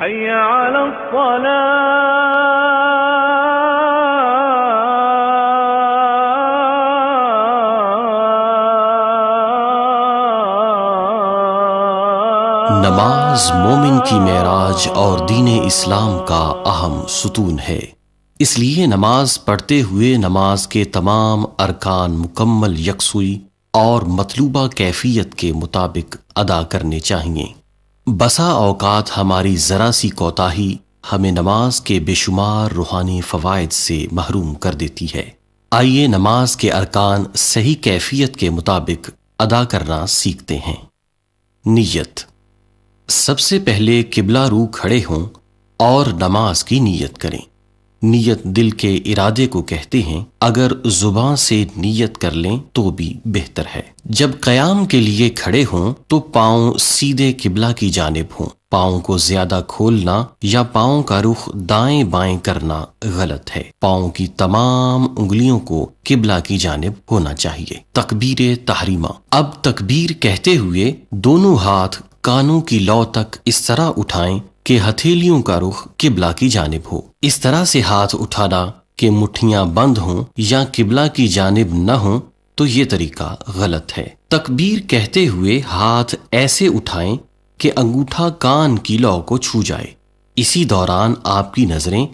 حي على نماز مومن کی معراج اور دین اسلام کا اہم ستون ہے، اس لیے نماز پڑھتے ہوئے نماز کے تمام ارکان مکمل یکسوئی اور مطلوبہ کیفیت کے مطابق ادا کرنے چاہیے۔ بسا اوقات ہماری ذرا سی کوتاہی ہمیں نماز کے بے شمار روحانی فوائد سے محروم کر دیتی ہے۔ آئیے نماز کے ارکان صحیح کیفیت کے مطابق ادا کرنا سیکھتے ہیں۔ نیت۔ سب سے پہلے قبلہ رو کھڑے ہوں اور نماز کی نیت کریں۔ نیت دل کے ارادے کو کہتے ہیں، اگر زبان سے نیت کر لیں تو بھی بہتر ہے۔ جب قیام کے لیے کھڑے ہوں تو پاؤں سیدھے قبلہ کی جانب ہوں۔ پاؤں کو زیادہ کھولنا یا پاؤں کا رخ دائیں بائیں کرنا غلط ہے۔ پاؤں کی تمام انگلیوں کو قبلہ کی جانب ہونا چاہیے۔ تکبیر تحریمہ۔ اب تکبیر کہتے ہوئے دونوں ہاتھ کانوں کی لو تک اس طرح اٹھائیں کہ ہتھیلیوں کا رخ قبلہ کی جانب ہو۔ اس طرح سے ہاتھ اٹھانا کہ مٹھیاں بند ہوں یا قبلہ کی جانب نہ ہوں تو یہ طریقہ غلط ہے۔ تکبیر کہتے ہوئے ہاتھ ایسے اٹھائیں کہ انگوٹھا کان کی لو کو چھو جائے۔ اسی دوران آپ کی نظریں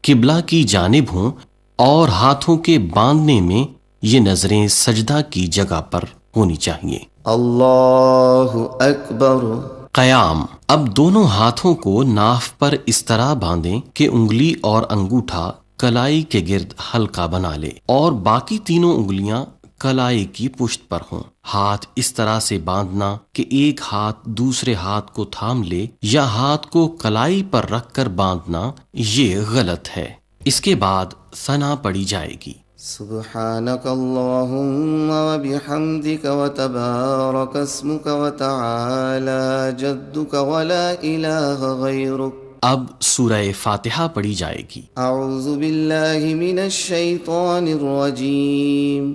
قبلہ کی جانب ہوں اور ہاتھوں کے باندھنے میں یہ نظریں سجدہ کی جگہ پر ہونی چاہیے۔ اللہ اکبر۔ قیام۔ اب دونوں ہاتھوں کو ناف پر اس طرح باندھیں کہ انگلی اور انگوٹھا کلائی کے گرد حلقہ بنا لے اور باقی تینوں انگلیاں کلائی کی پشت پر ہوں۔ ہاتھ اس طرح سے باندھنا کہ ایک ہاتھ دوسرے ہاتھ کو تھام لے یا ہاتھ کو کلائی پر رکھ کر باندھنا یہ غلط ہے۔ اس کے بعد ثنا پڑھی جائے گی۔ سبحانك اللهم وبحمدك وتبارك اسمك وتعالى جدك ولا إله غيرك۔ اب سورہ فاتحہ پڑھی جائے گی۔ اعوذ باللہ من الشیطان الرجیم،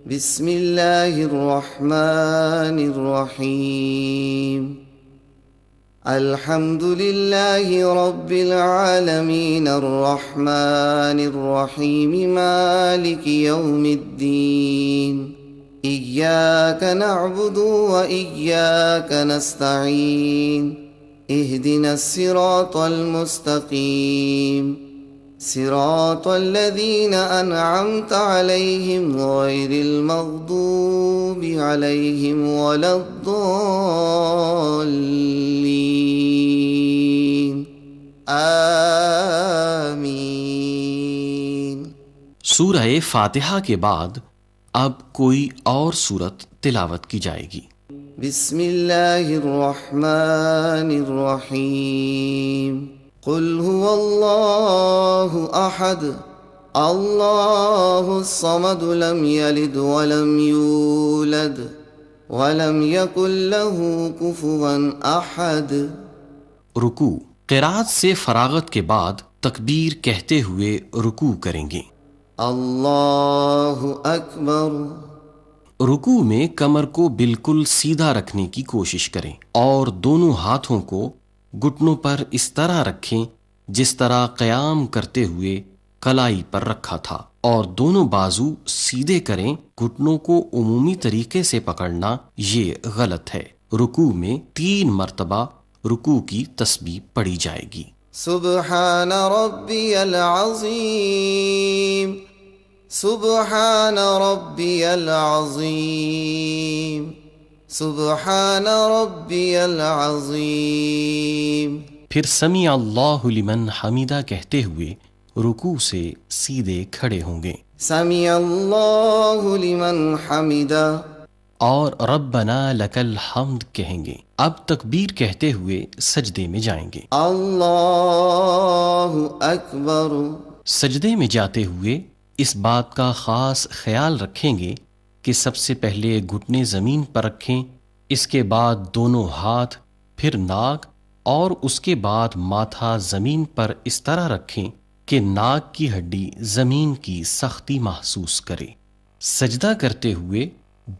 بسم اللہ الرحمن الرحیم، الحمد للہ رب العالمین الرحمن الرحیم مالک یوم الدین، ایاک نعبد و ایاک نستعین، اہدنا الصراط المستقیم، صراط الذین انعمت علیہم غیر المغضوب علیہم ولا الضالین، آمین۔ سورہ فاتحہ کے بعد اب کوئی اور سورت تلاوت کی جائے گی۔ بسم اللہ الرحمن الرحیم، قل هو اللہ احد اللہ الصمد لم یلد ولم یولد ولم یکن له کفوا احد۔ رکوع۔ قرات سے فراغت کے بعد تکبیر کہتے ہوئے رکوع کریں گے۔ اللہ اکبر۔ رکوع میں کمر کو بالکل سیدھا رکھنے کی کوشش کریں اور دونوں ہاتھوں کو گھٹنوں پر اس طرح رکھیں جس طرح قیام کرتے ہوئے کلائی پر رکھا تھا، اور دونوں بازو سیدھے کریں۔ گھٹنوں کو عمومی طریقے سے پکڑنا یہ غلط ہے۔ رکوع میں 3 مرتبہ رکوع کی تسبیح پڑھی جائے گی۔ سبحان ربی العظیم، سبحان ربی العظیم، سبحان ربی العظیم۔ پھر سمیع اللہ لمن حمیدہ کہتے ہوئے رکوع سے سیدھے کھڑے ہوں گے سمیع اللہ لمن حمیدہ، اور ربنا لک الحمد کہیں گے۔ اب تکبیر کہتے ہوئے سجدے میں جائیں گے۔ اللہ اکبر۔ سجدے میں جاتے ہوئے اس بات کا خاص خیال رکھیں گے کہ سب سے پہلے گھٹنے زمین پر رکھیں، اس کے بعد دونوں ہاتھ، پھر ناک، اور اس کے بعد ماتھا زمین پر اس طرح رکھیں کہ ناک کی ہڈی زمین کی سختی محسوس کرے۔ سجدہ کرتے ہوئے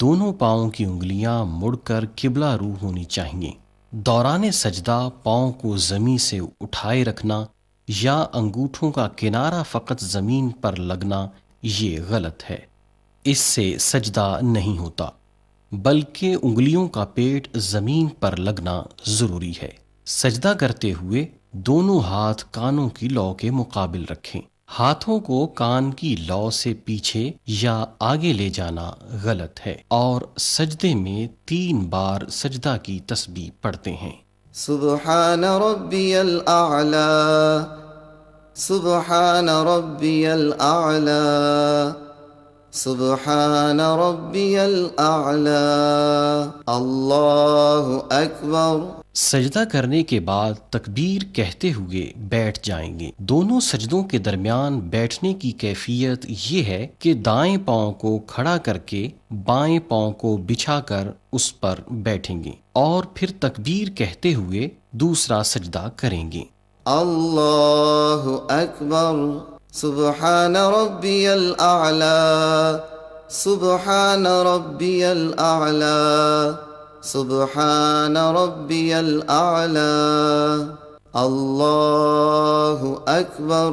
دونوں پاؤں کی انگلیاں مڑ کر قبلہ رو ہونی چاہیے۔ دوران سجدہ پاؤں کو زمین سے اٹھائے رکھنا یا انگوٹھوں کا کنارہ فقط زمین پر لگنا یہ غلط ہے، اس سے سجدہ نہیں ہوتا، بلکہ انگلیوں کا پیٹ زمین پر لگنا ضروری ہے۔ سجدہ کرتے ہوئے دونوں ہاتھ کانوں کی لو کے مقابل رکھیں۔ ہاتھوں کو کان کی لو سے پیچھے یا آگے لے جانا غلط ہے، اور سجدے میں 3 بار سجدہ کی تسبیح پڑھتے ہیں۔ سبحان ربی الاعلی، سبحان ربی الاعلی، سبحان ربی الاعلی، اللہ اکبر۔ سجدہ کرنے کے بعد تکبیر کہتے ہوئے بیٹھ جائیں گے۔ دونوں سجدوں کے درمیان بیٹھنے کی کیفیت یہ ہے کہ دائیں پاؤں کو کھڑا کر کے بائیں پاؤں کو بچھا کر اس پر بیٹھیں گے، اور پھر تکبیر کہتے ہوئے دوسرا سجدہ کریں گے۔ اللہ اکبر، سبحان ربی الاعلی، سبحان ربی الاعلی، سبحان ربی الاعلی، اللہ اکبر۔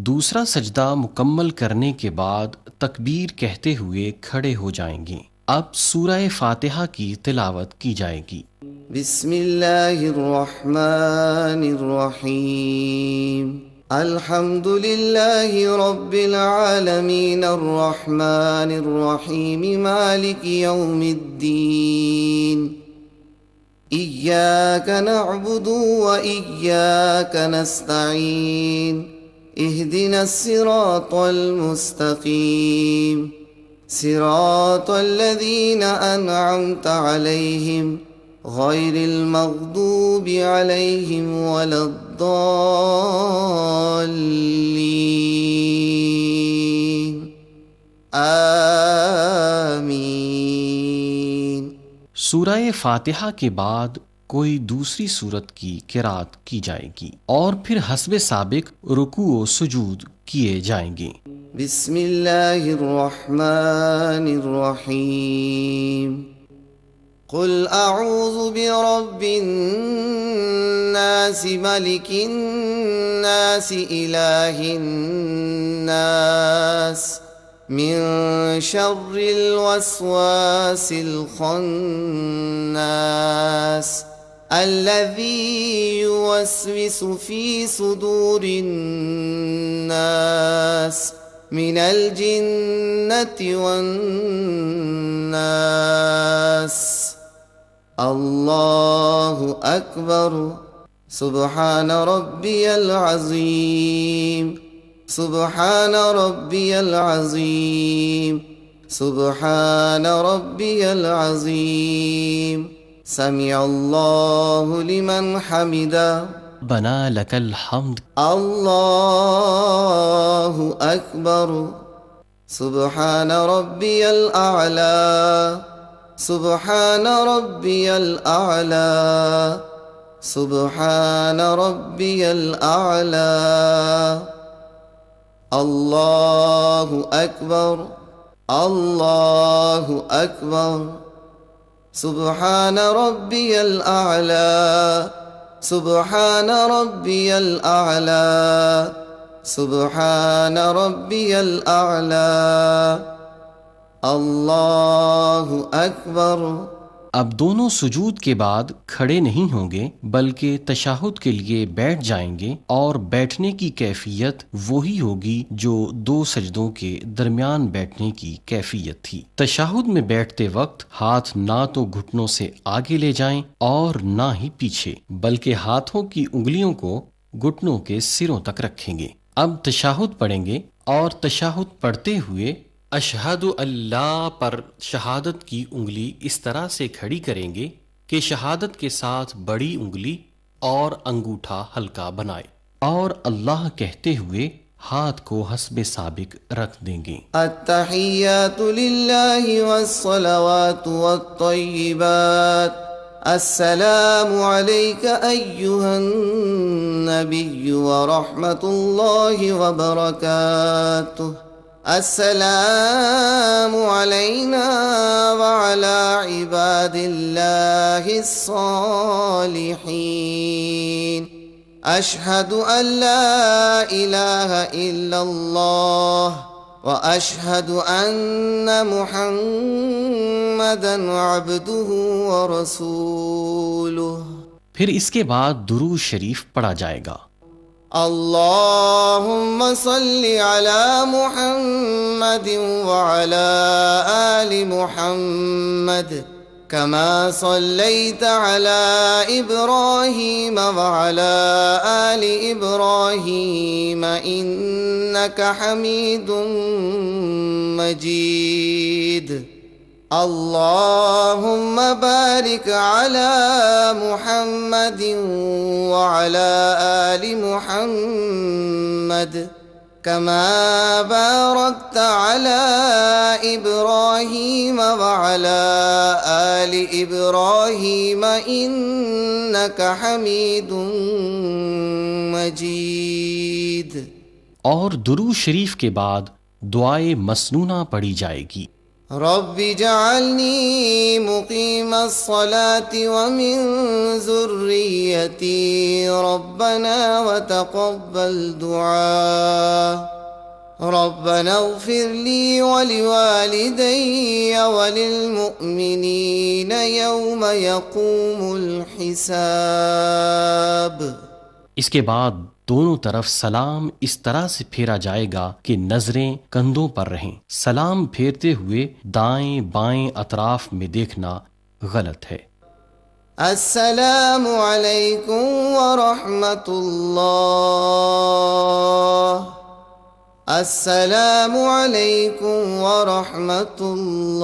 دوسرا سجدہ مکمل کرنے کے بعد تکبیر کہتے ہوئے کھڑے ہو جائیں گے۔ اب سورہ فاتحہ کی تلاوت کی جائے گی۔ بسم اللہ الرحمن الرحیم، الحمد للہ رب العالمین، الرحمن الرحیم، مالک یوم الدین، ایاک نعبد و ایاک نستعین، اہدنا الصراط المستقیم، صراط الذین انعمت علیہم غیر المغضوب علیہم ولا الضالین، آمین۔ سورہ فاتحہ کے بعد کوئی دوسری سورت کی قرات کی جائے گی، اور پھر حسب سابق رکوع و سجود کیے جائیں گے۔ بسم اللہ الرحمن الرحیم، قل اعوذ برب الناس، ملک الناس، الہ الناس، من شر الوسواس الخناس، الذي يوسوس في صدور الناس من الجنة والناس، اللہ اکبر، سبحان ربی العظیم، سبحان ربی العظیم، سبحان ربی العظیم، سمع اللہ لمن حمدہ، بنا لک الحمد، اللہ اکبر، سبحان ربی الاعلی، سبحان ربی الاعلی، سبحان ربی الاعلی، اللہ اکبر، اللہ اکبر، سبحان ربی الاعلی، سبحان ربی الاعلی، سبحان ربی الاعلی، اللہ اکبر۔ اب دونوں سجود کے بعد کھڑے نہیں ہوں گے، بلکہ تشہد کے لیے بیٹھ جائیں گے، اور بیٹھنے کی کیفیت وہی ہوگی جو 2 سجدوں کے درمیان بیٹھنے کی کیفیت تھی۔ تشہد میں بیٹھتے وقت ہاتھ نہ تو گھٹنوں سے آگے لے جائیں اور نہ ہی پیچھے، بلکہ ہاتھوں کی انگلیوں کو گھٹنوں کے سروں تک رکھیں گے۔ اب تشہد پڑھیں گے، اور تشہد پڑھتے ہوئے اشہد اللہ پر شہادت کی انگلی اس طرح سے کھڑی کریں گے کہ شہادت کے ساتھ بڑی انگلی اور انگوٹھا ہلکا بنائے، اور اللہ کہتے ہوئے ہاتھ کو حسب سابق رکھ دیں گے۔ التحیات للہ والصلوات والطیبات، السلام علیک ایہا النبی ورحمت اللہ وبرکاتہ، السلام علينا وعلى عباد الله الصالحين أشهد أن لا إله إلا الله وأشهد أن محمدا عبده ورسوله۔ پھر اس کے بعد درود شریف پڑھا جائے گا۔ اللهم صل على محمد وعلى آل محمد كما صليت على إبراهيم وعلى آل إبراهيم إنك حميد مجيد۔ اللهم بارك على محمد وعلى آل محمد كما باركت على إبراهيم وعلى آل إبراهيم إنك حميد مجيد۔ اور درود شریف کے بعد دعائے مسنونہ پڑھی جائے گی۔ رب اجعلني مقيم الصلاة ومن ذريتي ربنا وتقبل دعاء ربنا اغفر لي ولوالدي وللمؤمنين يوم يقوم الحساب۔ اس کے بعد دونوں طرف سلام اس طرح سے پھیرا جائے گا کہ نظریں کندھوں پر رہیں۔ سلام پھیرتے ہوئے دائیں بائیں اطراف میں دیکھنا غلط ہے۔ السلام علیکم ورحمۃ اللہ، السلام علیکم ورحمۃ اللہ۔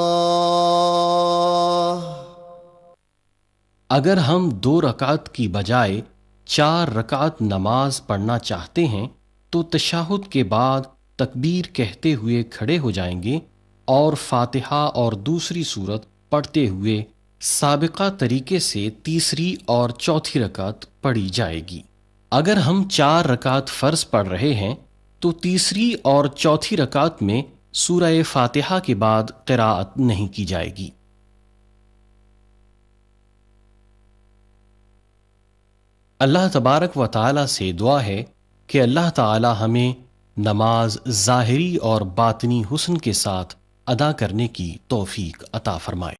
اگر ہم 2 رکعت کی بجائے 4 رکعت نماز پڑھنا چاہتے ہیں تو تشہد کے بعد تکبیر کہتے ہوئے کھڑے ہو جائیں گے اور فاتحہ اور دوسری سورت پڑھتے ہوئے سابقہ طریقے سے تیسری اور چوتھی رکعت پڑھی جائے گی۔ اگر ہم 4 رکعت فرض پڑھ رہے ہیں تو تیسری اور چوتھی رکعت میں سورہ فاتحہ کے بعد قراءت نہیں کی جائے گی۔ اللہ تبارک و تعالی سے دعا ہے کہ اللہ تعالی ہمیں نماز ظاہری اور باطنی حسن کے ساتھ ادا کرنے کی توفیق عطا فرمائے۔